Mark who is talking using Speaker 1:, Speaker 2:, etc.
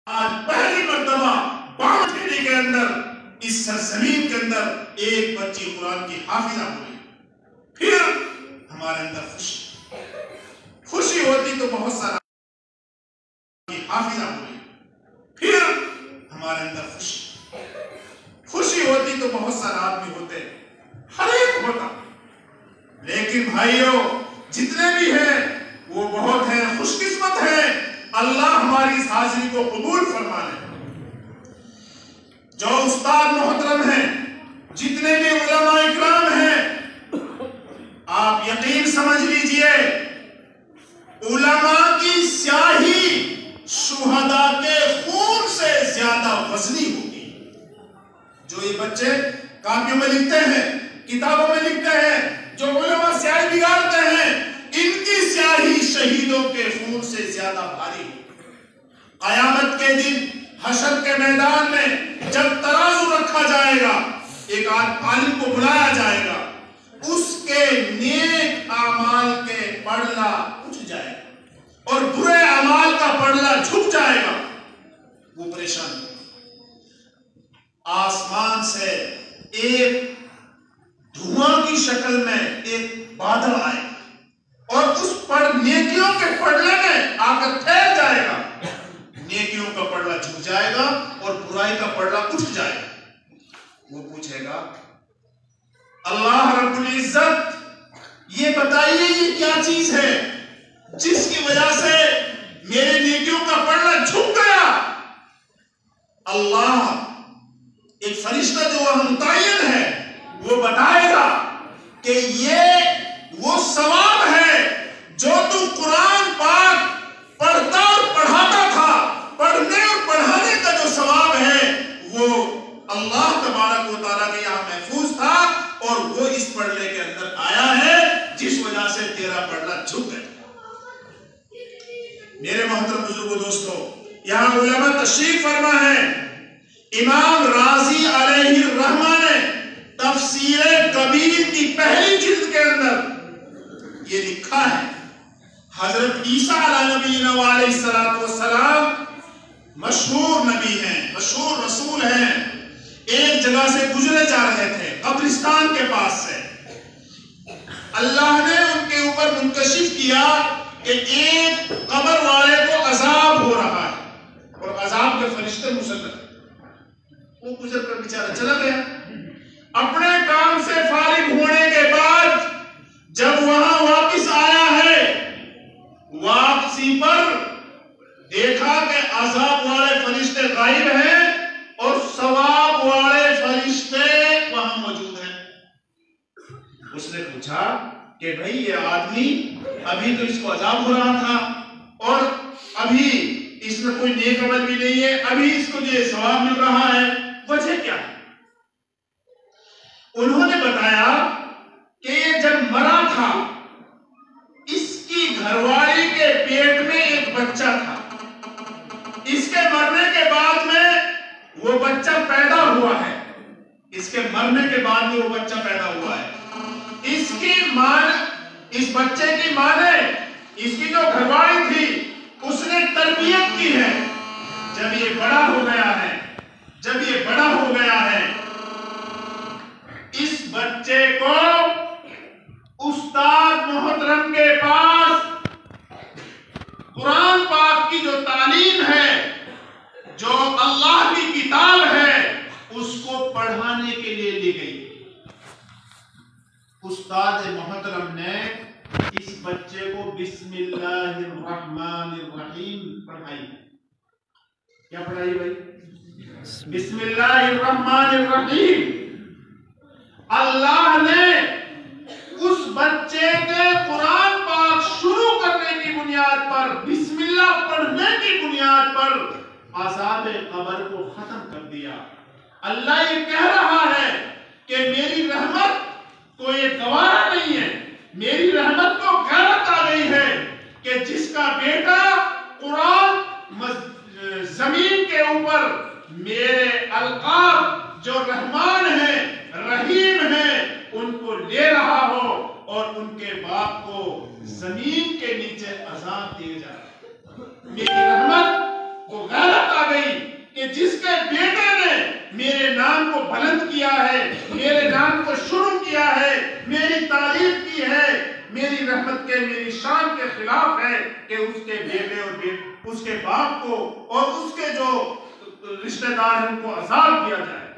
Speaker 1: आज पहली मर्तबा 62 के अंदर इस सरजमीन के अंदर एक बच्ची कुरान की हाफिजा हुई। फिर हमारे अंदर खुशी होती तो बहुत सारा हाफिजा हुई। फिर हमारे अंदर खुशी होती तो बहुत सारा आदमी होते, हर एक होता। लेकिन भाइयों जितने भी हैं वो बहुत हैं, खुशकिस्मत हैं। अल्लाह हमारी इस हाजिरी को कबूल फरमा ले। जो उस्ताद मोहतरम हैं, जितने भी उलमा इकराम हैं, आप यकीन समझ लीजिए उलमा की स्याही शुहदा के खून से ज्यादा वजनी होगी। जो ये बच्चे कापियों में लिखते हैं, किताबों में लिखते हैं, जो उलमा स्याही बिगाड़ते हैं, इनकी स्याही शहीदों के खून से ज्यादा भारी होगी। कयामत के दिन हशर के मैदान में जब तराजू रखा जाएगा, एक आलिम को बुलाया जाएगा, उसके नेक अमाल के पड़ला उठ जाएगा और बुरे अमाल का पड़ला झुक जाएगा। वो परेशान, आसमान से एक धुआं की शक्ल में एक बादल आएगा और उस पर नेकियों के पड़ले में आकर ठहर जाएगा। नेकियों का पड़ला झुक जाएगा और बुराई का पड़ला उठ जाएगा। वो पूछेगा, अल्लाह रब्बुल इज्जत, ये बताइए ये क्या चीज है जिसकी वजह से मेरे नेकियों का पड़ला झुक गया? अल्लाह, एक फरिश्ता जो वह मुतय्यन है, वो बताएगा कि ये वो सवाब है जो तू कुरान पाक पढ़ता और पढ़ाता था। पढ़ने और पढ़ाने का जो सवाब है वो अल्लाह तबारक व तआला के यहाँ महफूज था और वो इस पढ़ने के अंदर आया है, जिस वजह से तेरा पढ़ना झुक गया। मेरे मोहतरम बुजुर्गों, दोस्तों, यहाँ उलमा तशरीफ फरमा है। इमाम राजी अलैहि रहमा ने तफसीर कबीर की पहली जिल्द के अंदर ये लिखा है, हजरत ईसा अलैहिस्सलाम मशहूर नबी हैं, मशहूर रसूल हैं। एक जगह से गुजरे जा रहे थे, कब्रिस्तान के पास से। अल्लाह ने उनके ऊपर मुंकशिफ किया कि एक कब्र वाले को अजाब हो रहा है और अजाब के फरिश्ते मुसल्लत। वो गुजर कर बेचारा चला गया। अपने काम से फारिग होने के बाद जब वहां वापस आया है, वापसी पर देखा कि अजाब वाले फरिश्ते गायब हैं और सवाब वाले फरिश्ते वहां मौजूद हैं। उसने पूछा कि भाई ये आदमी, अभी तो इसको अजाब हो रहा था और अभी इसमें कोई नेक अमल भी नहीं है, अभी इसको जो सवाब मिल रहा है, वजह क्या है? उन्होंने बताया कि ये जब मरा था, इसकी घरवाली के पेट में एक बच्चा था। इसके मरने के बाद में वो बच्चा पैदा हुआ है। इसके मरने के बाद में वो बच्चा पैदा हुआ है। इसकी मां, इस बच्चे की मां ने, इसकी जो घरवाली थी, उसने तरबियत की है। जब ये बड़ा हो गया है, जब ये बड़ा हो गया है, इस बच्चे को उस्ताद मोहतरम के पास कुरान पाक की जो तालीम है, जो अल्लाह की किताब है, उसको पढ़ाने के लिए ली गई। उस्ताद मोहतरम ने इस बच्चे को बिस्मिल्लाहिर्रहमानिर्रहीम पढ़ाई। क्या पढ़ाई भाई? बिस्मिल्लाहिर्रहमानिर्रहीम। अल्लाह ने उस बच्चे के कुरान पाक शुरू करने की बुनियाद पर, बिस्मिल्लाह पढ़ने की बुनियाद पर अज़ाब कब्र को खत्म कर दिया। अल्लाह ये कह रहा है कि मेरी रहमत को ये गवारा नहीं है, मेरी रहमत को गैरत आ गई है कि जिसका बेटा कुरान जमीन के ऊपर मेरे अलकाब जो रहमान है, रहीम है, उनको ले रहा हो और उनके बाप को जमीन के नीचे अजाब दिए जा रहा है। मेरी रहमत को गैरत आ गई गई कि जिसके बेटे ने मेरे नाम को बुलंद किया है, मेरे नाम को शुरू किया है, मेरी तारीफ की है, मेरी रहमत के, मेरी शान के खिलाफ है कि उसके बेटे और उसके बाप को और उसके जो रिश्तेदार हैं उनको अजाब दिया जाए।